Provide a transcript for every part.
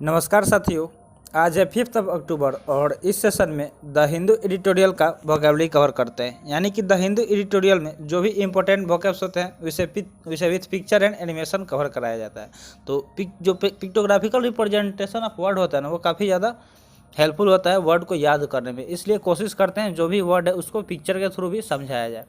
नमस्कार साथियों। आज है 5 अक्टूबर और इस सेशन में द हिंदू एडिटोरियल का वोकेबलरी कवर करते हैं। यानी कि द हिंदू एडिटोरियल में जो भी इंपॉर्टेंट वोकेब्स होते हैं उसे with picture and animation cover कराया जाता है। तो जो पिक्टोग्राफिकल रिप्रेजेंटेशन ऑफ वर्ड होता है ना, वो काफ़ी ज़्यादा हेल्पफुल होता है वर्ड को याद करने में। इसलिए कोशिश करते हैं जो भी वर्ड है उसको पिक्चर के थ्रू भी समझाया जाए।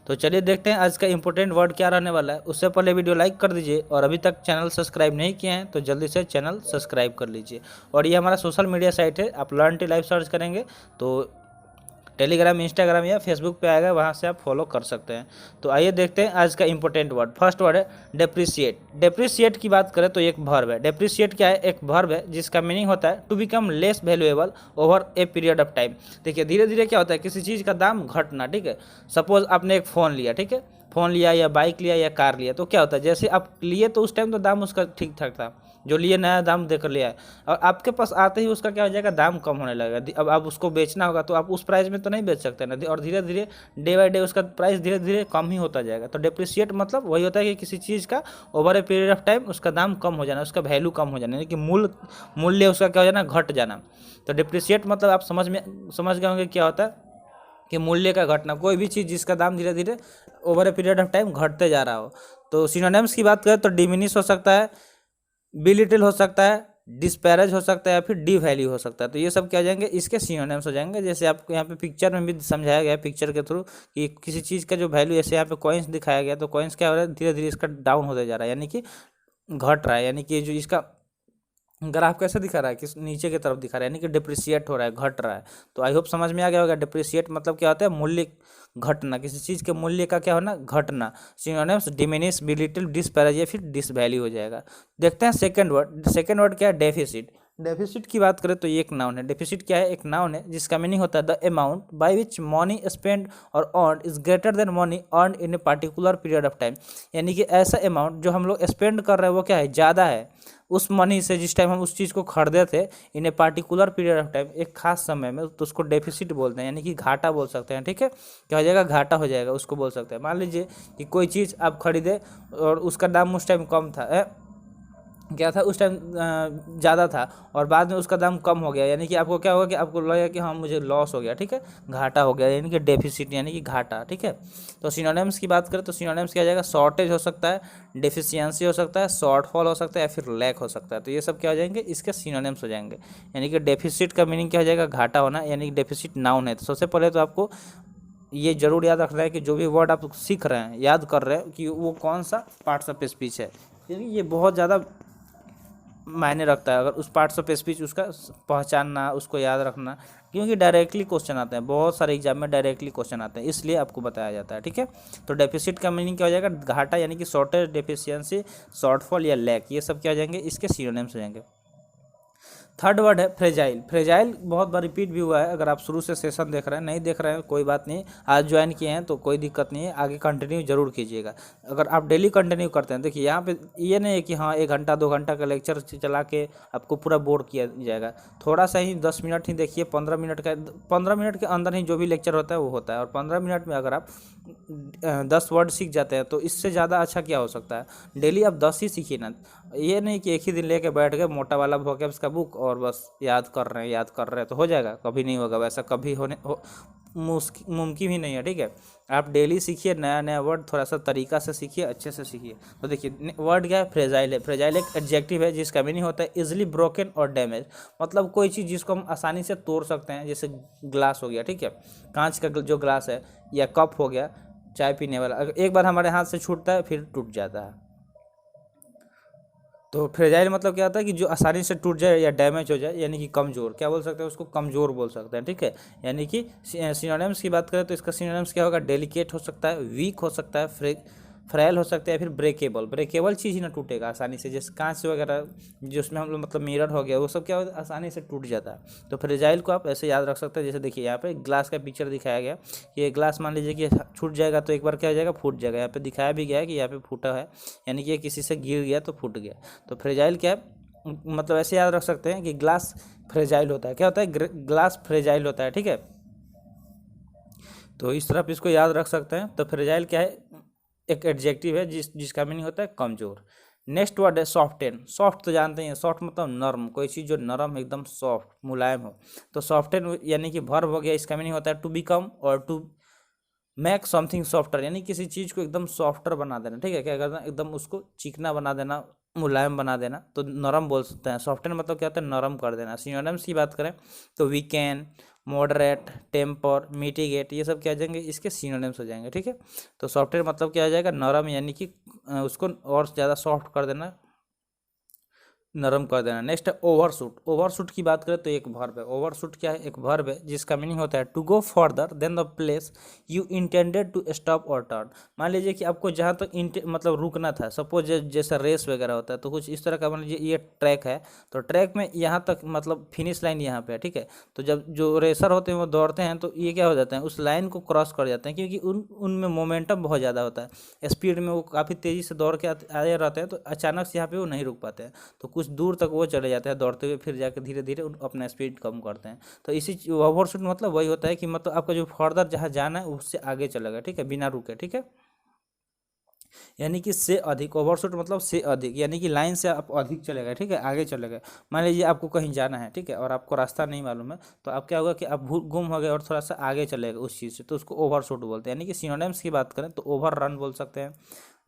तो चलिए देखते हैं आज का इंपॉर्टेंट वर्ड क्या रहने वाला है। उससे पहले वीडियो लाइक कर दीजिए और अभी तक चैनल सब्सक्राइब नहीं किए हैं तो जल्दी से चैनल सब्सक्राइब कर लीजिए। और ये हमारा सोशल मीडिया साइट है, आप लर्न टी लाइव सर्च करेंगे तो टेलीग्राम, इंस्टाग्राम या फेसबुक पे आएगा, वहाँ से आप फॉलो कर सकते हैं। तो आइए देखते हैं आज का इंपॉर्टेंट वर्ड। फर्स्ट वर्ड है डेप्रिसिएट। डेप्रिसिएट की बात करें तो एक वर्ब है। डेप्रिसिएट क्या है? एक वर्ब है जिसका मीनिंग होता है to become less valuable over a period of time. देखिए धीरे धीरे क्या होता है, किसी चीज़ का दाम घटना। ठीक है, सपोज आपने एक फ़ोन लिया, ठीक है, फ़ोन लिया या बाइक लिया या कार लिया, तो क्या होता है, जैसे आप लिए तो उस टाइम तो दाम उसका ठीक ठाक था, जो लिए नया दाम देकर लिया है, और आपके पास आते ही उसका क्या हो जाएगा, दाम कम होने लगेगा। अब आप उसको बेचना होगा तो आप उस प्राइस में तो नहीं बेच सकते ना, और धीरे धीरे डे बाई डे उसका प्राइस धीरे धीरे कम ही होता जाएगा। तो डिप्रिशिएट मतलब वही होता है कि किसी चीज़ का over a period of time उसका दाम कम हो जाना, उसका वैल्यू कम हो जाना, यानी कि मूल्य उसका क्या हो जाना, घट जाना। तो डिप्रिशिएट मतलब आप समझ गए होंगे क्या होता है कि मूल्य का घटना, कोई भी चीज़ जिसका दाम धीरे धीरे over a period of time घटते जा रहा हो। तो सिनोनिम्स की बात करें तो डिमिनिश हो सकता है, बिलिटिल हो सकता है, डिस्पैरेज हो सकता है या फिर डी वैल्यू हो सकता है। तो ये सब क्या हो जाएंगे, इसके सिनोनिम्स हो जाएंगे। जैसे आपको यहाँ पे पिक्चर में भी समझाया गया है, पिक्चर के थ्रू, कि किसी चीज़ का जो वैल्यू, जैसे यहाँ पे कॉइन्स दिखाया गया, तो कॉइन्स क्या हो रहा है, धीरे धीरे इसका डाउन होते जा रहा है, यानी कि घट रहा है। यानी कि जो इसका ग्राफ कैसे दिखा रहा है, किस नीचे की तरफ दिखा रहा है, यानी कि डिप्रिशिएट हो रहा है, घट रहा है। तो आई होप समझ में आ गया होगा। डिप्रिशिएट मतलब क्या होता है, मूल्य घटना, किसी चीज़ के मूल्य का क्या होना, घटना। सिनोनिम्स डिमिनिश, बिलिटिल, डिस्पैरेज या फिर डिसवैल्यू हो जाएगा। देखते हैं सेकंड वर्ड। सेकंड वर्ड क्या है, डेफिसिट। डेफिसिट की बात करें तो ये एक नाउन है। डेफिसिट क्या है, एक नाउन है जिसका मीनिंग होता है the amount by which money spend और earn is greater than money earn in a particular period of time. यानी कि ऐसा अमाउंट जो हम लोग स्पेंड कर रहे हैं वो क्या है, ज़्यादा है उस मनी से जिस टाइम हम उस चीज़ को खरीदे थे in a particular period of time, एक खास समय में, तो उसको डेफिसिट बोलते हैं, यानी कि घाटा बोल सकते हैं। ठीक है, क्या हो जाएगा, घाटा हो जाएगा, उसको बोल सकते हैं। मान लीजिए कि कोई चीज़ आप खरीदे और उसका दाम उस टाइम कम था, क्या था उस टाइम, ज़्यादा था, और बाद में उसका दाम कम हो गया, यानी कि आपको क्या होगा कि आपको लगेगा कि हाँ मुझे लॉस हो गया। ठीक है, घाटा हो गया, यानी कि डेफिसिट यानी कि घाटा। ठीक है, तो सिनोनिम्स की बात करें तो सिनोनिम्स क्या हो जाएगा, शॉर्टेज हो सकता है, डेफिशिएंसी हो सकता है, शॉर्टफॉल हो सकता है या फिर लैक हो सकता है। तो ये सब क्या हो जाएंगे, इसके सिनोनिम्स हो जाएंगे। यानी कि डेफिसिट का मीनिंग क्या हो जाएगा, घाटा होना, यानी कि डेफिसिट नाउन है। तो सबसे पहले तो आपको ये जरूर याद रखना है कि जो भी वर्ड आप सीख रहे हैं, याद कर रहे हैं, कि वो कौन सा पार्ट्स ऑफ स्पीच है, यानी ये बहुत ज़्यादा मायने रखता है। अगर उस पार्ट्स ऑफ स्पीच उसका पहचानना, उसको याद रखना, क्योंकि डायरेक्टली क्वेश्चन आते हैं, बहुत सारे एग्जाम में डायरेक्टली क्वेश्चन आते हैं, इसलिए आपको बताया जाता है। ठीक है, तो डेफिसिट का मीनिंग क्या हो जाएगा, घाटा, यानी कि शॉर्टेज, डेफिशिएंसी, शॉर्टफॉल या लैक, ये सब क्या हो जाएंगे, इसके सिनोनिम्स हो जाएंगे। थर्ड वर्ड है फ्रेजाइल। फ्रेजाइल बहुत बार रिपीट भी हुआ है। अगर आप शुरू से सेशन देख रहे हैं, नहीं देख रहे हैं कोई बात नहीं, आज ज्वाइन किए हैं तो कोई दिक्कत नहीं है, आगे कंटिन्यू जरूर कीजिएगा। अगर आप डेली कंटिन्यू करते हैं, देखिए यहाँ पे ये नहीं है कि हाँ 1 घंटा 2 घंटा का लेक्चर चला के आपको पूरा बोर किया जाएगा। थोड़ा सा ही 10 मिनट ही देखिए, 15 मिनट का, 15 मिनट के अंदर ही जो भी लेक्चर होता है वो होता है, और 15 मिनट में अगर आप 10 वर्ड सीख जाते हैं तो इससे ज़्यादा अच्छा क्या हो सकता है। डेली आप 10 ही सीखिए ना, ये नहीं कि एक ही दिन लेके बैठ गए मोटा वाला वोकैब्स का बुक और बस याद कर रहे हैं तो हो जाएगा, कभी नहीं होगा, वैसा कभी मुमकिन ही नहीं है। ठीक है, आप डेली सीखिए, नया नया वर्ड थोड़ा सा तरीका से सीखिए, अच्छे से सीखिए। तो देखिए वर्ड क्या है, फ्रेजाइल है। फ्रेजाइल एक एडजेक्टिव है जिसका मीनिंग होता है इजिली ब्रोकन और डैमेज। मतलब कोई चीज़ जिसको हम आसानी से तोड़ सकते हैं, जैसे ग्लास हो गया, ठीक है, कांच का जो ग्लास है, या कप हो गया चाय पीने वाला, अगर एक बार हमारे हाथ से छूटता है फिर टूट जाता है। तो फ्रेजाइल मतलब क्या होता है कि जो आसानी से टूट जाए या डैमेज हो जाए, यानी कि कमज़ोर, क्या बोल सकते हैं उसको, कमज़ोर बोल सकते हैं। ठीक है, यानी कि सिनोनिम्स की बात करें तो इसका सिनोनिम्स क्या होगा, डेलिकेट हो सकता है, वीक हो सकता है, फ्रेल हो सकता है, फिर ब्रेकेबल। ब्रेकेबल चीज़ ही ना टूटेगा आसानी से, जैसे कांच वगैरह जो उसमें हम लोग मतलब मिरर हो गया, वो सब क्या होता है, आसानी से टूट जाता है। तो फ्रेजाइल को आप ऐसे याद रख सकते हैं। जैसे देखिए यहाँ पे ग्लास का पिक्चर दिखाया गया कि ये ग्लास मान लीजिए कि छूट जाएगा तो एक बार क्या हो जाएगा, फूट जाएगा। यहाँ पे दिखाया भी गया है कि यहाँ पे फूटा है, यानी कि ये किसी से गिर गया तो फूट गया। तो फ्रेजाइल क्या है, मतलब ऐसे याद रख सकते हैं कि ग्लास फ्रेजाइल होता है। क्या होता है, ग्लास फ्रेजाइल होता है। ठीक है, तो इस तरफ इसको याद रख सकते हैं। तो फ्रेजाइल क्या है, एक एडजेक्टिव है जिसका मीनिंग होता है कमज़ोर। नेक्स्ट वर्ड है सॉफ्टेन। सॉफ्ट तो जानते हैं, सॉफ्ट मतलब नरम, कोई चीज़ जो नरम एकदम सॉफ्ट मुलायम हो। तो सॉफ्टेन यानी कि वर्ब हो गया, इसका मीनिंग होता है टू बिकम और टू मेक समथिंग सॉफ्टर, यानी किसी चीज़ को एकदम सॉफ्टर बना देना। ठीक है, क्या करना, एकदम उसको चिकना बना देना, मुलायम बना देना, तो नरम बोल सकते हैं। सॉफ्टवेयर मतलब क्या होता है, नरम कर देना। सिनोनिम्स की बात करें तो वीकेंड, मॉडरेट, टेम्पर, मिटिगेट, ये सब क्या आ जाएंगे, इसके सिनोनिम्स हो जाएंगे। ठीक है, तो सॉफ्टवेयर मतलब क्या आ जाएगा, नरम, यानी कि उसको और ज़्यादा सॉफ्ट कर देना, नरम कर देना। नेक्स्ट है ओवरशूट। ओवरशूट की बात करें तो एक वर्ब है। ओवरशूट क्या है, एक वर्ब है जिसका मीनिंग होता है to go further than the place you intended to stop और टर्न। मान लीजिए कि आपको जहाँ तक मतलब रुकना था, सपोज जैसा रेस वगैरह होता है, तो कुछ इस तरह का, मान लीजिए ये ट्रैक है, तो ट्रैक में यहाँ तक मतलब फिनिश लाइन यहाँ पे है। ठीक है, तो जब जो रेसर होते हैं वो दौड़ते हैं तो ये क्या हो जाता है, उस लाइन को क्रॉस कर जाते हैं, क्योंकि उनमें मोमेंटम बहुत ज़्यादा होता है, स्पीड में वो काफ़ी तेज़ी से दौड़ के आए रहते हैं, तो अचानक से यहाँ पे वो नहीं रुक पाते हैं, तो कुछ दूर तक वो चले जाते हैं दौड़ते हुए, फिर जाकर धीरे धीरे अपना स्पीड कम करते हैं। तो इसी ओवरशूट मतलब वही होता है कि मतलब आपका जो फर्दर जहाँ जाना है उससे आगे चलेगा। ठीक है, बिना रुके। ठीक है, यानी कि से अधिक। ओवरशूट मतलब से अधिक, यानी कि लाइन से आप अधिक चलेगा। ठीक है, आगे चलेगा। मान लीजिए आपको कहीं जाना है, ठीक है, और आपको रास्ता नहीं मालूम है, तो अब क्या होगा कि आप गुम हो गए और थोड़ा सा आगे चलेगा उस चीज़ से, तो उसको ओवरशूट बोलते हैं। यानी कि सिनोनिम्स की बात करें तो ओवर रन बोल सकते हैं।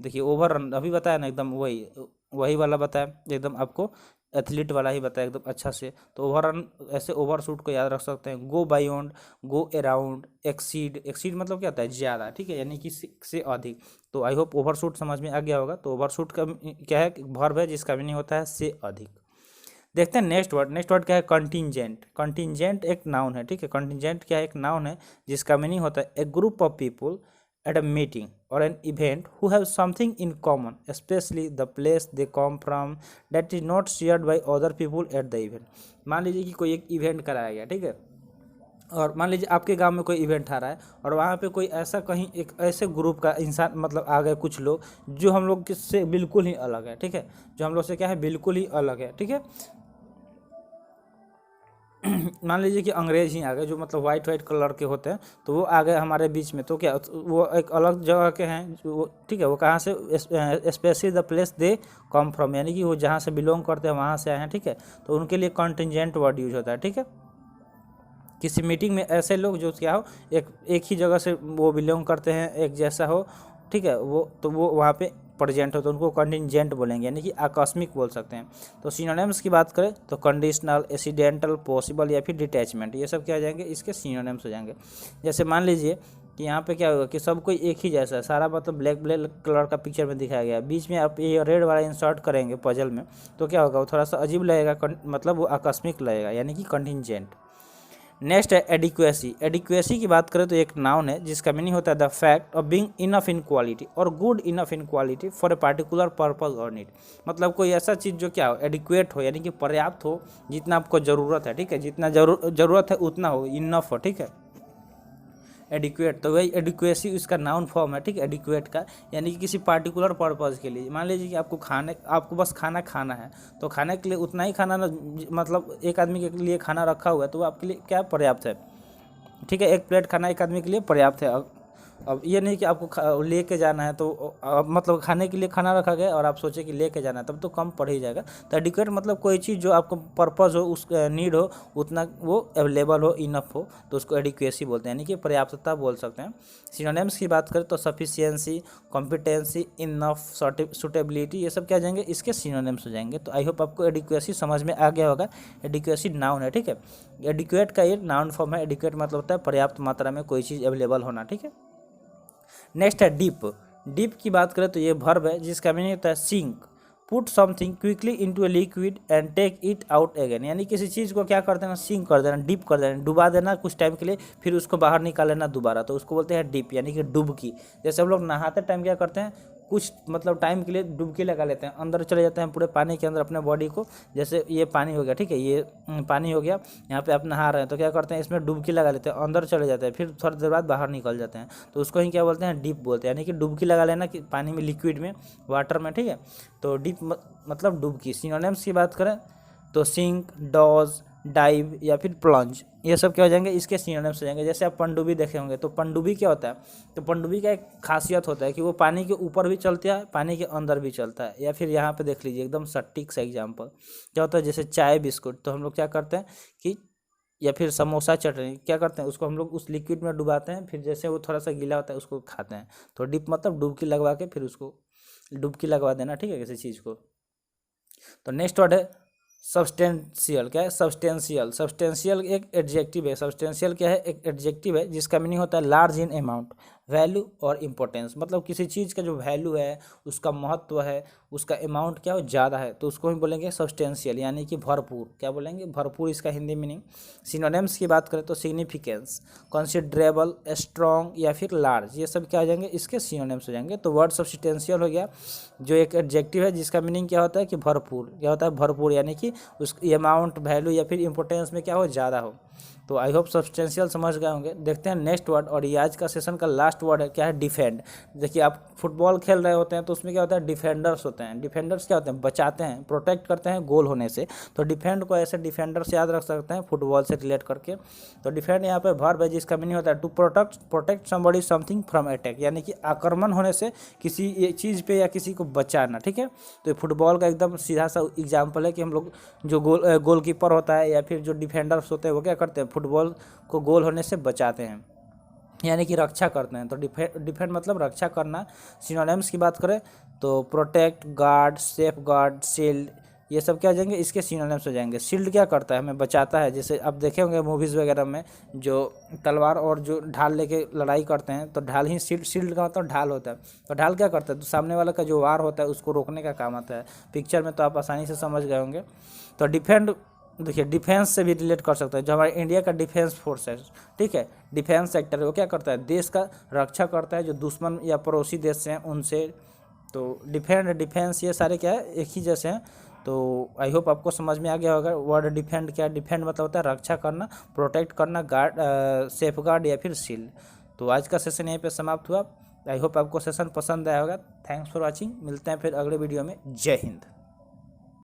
देखिए ओवर रन अभी बताया ना, एकदम वही वही वाला बताया, एकदम आपको एथलीट वाला ही बताया एकदम अच्छा से। तो ओवर रन, ऐसे ओवरशूट को याद रख सकते हैं। गो beyond, go around, exceed. Exceed मतलब क्या होता है, ज़्यादा। ठीक है, यानी कि से अधिक। तो आई होप ओवरशूट समझ में आ गया होगा। तो ओवरशूट का क्या है, वर्ब है जिसका मीनिंग होता है से अधिक। देखते हैं नेक्स्ट वर्ड। नेक्स्ट वर्ड क्या है, कंटिंजेंट। कंटिंजेंट एक नाउन है। ठीक है, कंटिंजेंट क्या है, एक नाउन है जिसका मीनिंग होता है a group of people at a meeting or an event who have something in common, especially the place they come from, that is not shared by other people at the event। मान लीजिए कि कोई एक event कराया गया, ठीक है, और मान लीजिए आपके गांव में कोई इवेंट आ रहा है, और वहाँ पे कोई ऐसा कहीं एक ऐसे ग्रुप का इंसान मतलब आ गए कुछ लोग जो हम लोग से बिल्कुल ही अलग है। ठीक है, जो हम लोग से क्या है, बिल्कुल ही अलग है। ठीक है, मान लीजिए कि अंग्रेज ही आ गए, जो मतलब वाइट वाइट कलर के होते हैं, तो वो आ गए हमारे बीच में, तो क्या वो एक अलग जगह के हैं वो। ठीक है, वो कहाँ से, specially the place they come from, यानी कि वो जहाँ से बिलोंग करते हैं वहाँ से आए हैं। ठीक है, तो उनके लिए कॉन्टिजेंट वर्ड यूज होता है। ठीक है, किसी मीटिंग में ऐसे लोग जो क्या हो, एक ही जगह से वो बिलोंग करते हैं, एक जैसा हो। ठीक है, वो तो वो वहाँ पे प्रेजेंट हो, तो उनको कंटिजेंट बोलेंगे, यानी कि आकस्मिक बोल सकते हैं। तो सिनोनिम्स की बात करें तो कंडीशनल, एक्सीडेंटल, पॉसिबल या फिर डिटैचमेंट, ये सब क्या हो जाएंगे, इसके सिनोनिम्स हो जाएंगे। जैसे मान लीजिए कि यहाँ पे क्या होगा कि सब कोई एक ही जैसा है, सारा मतलब ब्लैक ब्लैक कलर का पिक्चर में दिखाया गया है, बीच में आप ये रेड वाला इंसर्ट करेंगे पजल में, तो क्या होगा, वो थोड़ा सा अजीब लगेगा, मतलब वो आकस्मिक लगेगा, यानी कि कंटिजेंट। नेक्स्ट है एडिक्वेसी। एडिक्वेसी की बात करें तो एक नाउन है जिसका मीनिंग होता है the fact of being enough in quality और good enough in quality for a particular purpose और नीड। मतलब कोई ऐसा चीज़ जो क्या हो, एडिक्वेट हो, यानी कि पर्याप्त हो, जितना आपको ज़रूरत है। ठीक है, जितना ज़रूरत है उतना हो, इनफ हो। ठीक है, एडिक्वेट, तो वही एडिक्वेसी उसका नाउन फॉर्म है। ठीक है, एडिक्वेट का, यानी कि किसी पार्टिकुलर पर्पज़ के लिए। मान लीजिए कि आपको बस खाना खाना है, तो खाने के लिए उतना ही खाना ना, मतलब एक आदमी के लिए खाना रखा हुआ है, तो वो आपके लिए क्या पर्याप्त है। ठीक है, एक प्लेट खाना एक आदमी के लिए पर्याप्त है। अब ये नहीं कि आपको लेके जाना है, तो मतलब खाने के लिए खाना रखा गया और आप सोचे कि लेके जाना है, तब तो कम पड़ ही जाएगा। तो एडिक्वेट मतलब कोई चीज़ जो आपको पर्पज़ हो, उस नीड हो, उतना वो अवेलेबल हो, इनफ हो, तो उसको एडिक्वेसी बोलते हैं, यानी कि पर्याप्तता बोल सकते हैं। सिनोनिम्स की बात करें तो सफिशियंसी, कॉम्पिटेंसी, इनफ, सुटेबिलिटी, ये सब क्या जाएंगे, इसके सिनोनिम्स हो जाएंगे। तो आई होप आपको एडिक्वेसी समझ में आ गया होगा। एडिक्वेसी नाउन है। ठीक है, एडिक्वेट का ये नाउन फॉर्म है। एडिक्वेट मतलब होता है पर्याप्त मात्रा में कोई चीज़ अवेलेबल होना। ठीक है, नेक्स्ट है डीप। डीप की बात करें तो ये वर्ब है जिसका मीनिंग होता है sink, put something quickly into a liquid and take it out again. यानी किसी चीज़ को क्या कर देना, सिंक कर देना, डीप कर देना, डुबा देना कुछ टाइम के लिए, फिर उसको बाहर निकाल लेना दोबारा, तो उसको बोलते हैं डीप, यानी कि डुबकी। जैसे हम लोग नहाते टाइम क्या करते हैं, कुछ मतलब टाइम के लिए डुबकी लगा लेते हैं, अंदर चले जाते हैं पूरे पानी के अंदर अपने बॉडी को। जैसे ये पानी हो गया, ठीक है, ये पानी हो गया, यहाँ पे आप नहा रहे हैं, तो क्या करते हैं, इसमें डुबकी लगा लेते हैं, अंदर चले जाते हैं, फिर थोड़ी देर बाद बाहर निकल जाते हैं, तो उसको ही क्या बोलते हैं, डीप बोलते हैं। यानी कि डुबकी लगा लेना कि पानी में, लिक्विड में, वाटर में। ठीक है, तो डीप मतलब डुबकी। सिनोनिम्स की बात करें तो सिंक, डॉज, डाइव या फिर प्लंज, ये सब क्या हो जाएंगे, इसके सिनोनिम्स हो जाएंगे। जैसे आप पनडुब्बी देखे होंगे, तो पनडुब्बी क्या होता है, तो पनडुब्बी का एक खासियत होता है कि वो पानी के ऊपर भी चलता है, पानी के अंदर भी चलता है। या फिर यहाँ पे देख लीजिए एकदम सटीक सा एग्जाम्पल, क्या होता है, जैसे चाय बिस्कुट, तो हम लोग क्या करते हैं कि, या फिर समोसा चटनी, क्या करते हैं, उसको हम लोग उस लिक्विड में डुबाते हैं, फिर जैसे वो थोड़ा सा गीला होता है उसको खाते हैं। तो डिप मतलब डुबकी लगवा के फिर उसको डुबकी लगवा देना, ठीक है, किसी चीज़ को। तो नेक्स्ट वर्ड है सब्सटेंशियल। क्या है, सब्सटेंशियल। सब्सटेंशियल एक एडजेक्टिव है। सब्सटेंशियल क्या है, एक एडजेक्टिव है जिसका मीनिंग होता है लार्ज इन अमाउंट, वैल्यू और इंपॉर्टेंस। मतलब किसी चीज़ का जो वैल्यू है, उसका महत्व है, उसका अमाउंट क्या हो, ज़्यादा है, तो उसको हम बोलेंगे सब्सटेंशियल, यानी कि भरपूर। क्या बोलेंगे, भरपूर, इसका हिंदी मीनिंग। सिनोनिम्स की बात करें तो सिग्निफिकेंस, कंसिडरेबल, स्ट्रॉन्ग या फिर लार्ज, ये सब क्या हो जाएंगे, इसके सिनोनिम्स हो जाएंगे। तो वर्ड सब्सटेंशियल हो गया जो एक एडजेक्टिव है जिसका मीनिंग क्या होता है कि भरपूर। क्या होता है, भरपूर, यानी कि उस अमाउंट, वैल्यू या फिर इंपॉर्टेंस में क्या हो, ज़्यादा हो। तो आई होप सब्सटेंशियल समझ गए होंगे। देखते हैं नेक्स्ट वर्ड, और ये आज का सेशन का लास्ट वर्ड है, क्या है, डिफेंड। देखिए आप फुटबॉल खेल रहे होते हैं तो उसमें क्या होता है, डिफेंडर्स होते हैं। डिफेंडर्स क्या होते हैं, बचाते हैं, प्रोटेक्ट करते हैं गोल होने से। तो डिफेंड को ऐसे डिफेंडर से याद रख सकते हैं फुटबॉल से रिलेट करके। तो डिफेंड यहाँ पे वर्ब है जिसका मीनिंग होता है to protect somebody something from attack, यानी कि आक्रमण होने से किसी चीज़ पे या किसी को बचाना, ठीक है। तो ये फुटबॉल का एकदम सीधा सा एग्जाम्पल है कि हम लोग जो गोलकीपर होता है या फिर जो डिफेंडर्स होते हैं वो क्या करते हैं, फुटबॉल को गोल होने से बचाते हैं, यानी कि रक्षा करते हैं। तो डिफेंड मतलब रक्षा करना। सिनोनिम्स की बात करें तो protect, guard, safe guard, shield, ये सब क्या हो जाएंगे, इसके सिनोनिम्स हो जाएंगे। शील्ड क्या करता है, हमें बचाता है। जैसे आप देखे होंगे मूवीज़ वगैरह में जो तलवार और जो ढाल लेके लड़ाई करते हैं, तो ढाल ही शील्ड का मतलब ढाल होता है। तो ढाल क्या करता है, तो सामने वाला का जो वार होता है उसको रोकने का काम आता है। पिक्चर में तो आप आसानी से समझ गए होंगे। तो डिफेंड देखिए डिफेंस से भी रिलेट कर सकते हैं। जो हमारे इंडिया का डिफेंस फोर्स है, ठीक है, डिफेंस सेक्टर है, वो क्या करता है, देश का रक्षा करता है जो दुश्मन या पड़ोसी देश हैं उनसे। तो डिफेंड, डिफेंस, ये सारे क्या है, एक ही जैसे हैं। तो आई होप आपको समझ में आ गया होगा वर्ड डिफेंड क्या है। डिफेंड मतलब होता है रक्षा करना, प्रोटेक्ट करना, गार्ड, सेफ गार्ड या फिर शील्ड। तो आज का सेशन यहीं पे समाप्त हुआ। आई होप आपको सेशन पसंद आया होगा। थैंक्स फॉर वॉचिंग, मिलते हैं फिर अगले वीडियो में। जय हिंद।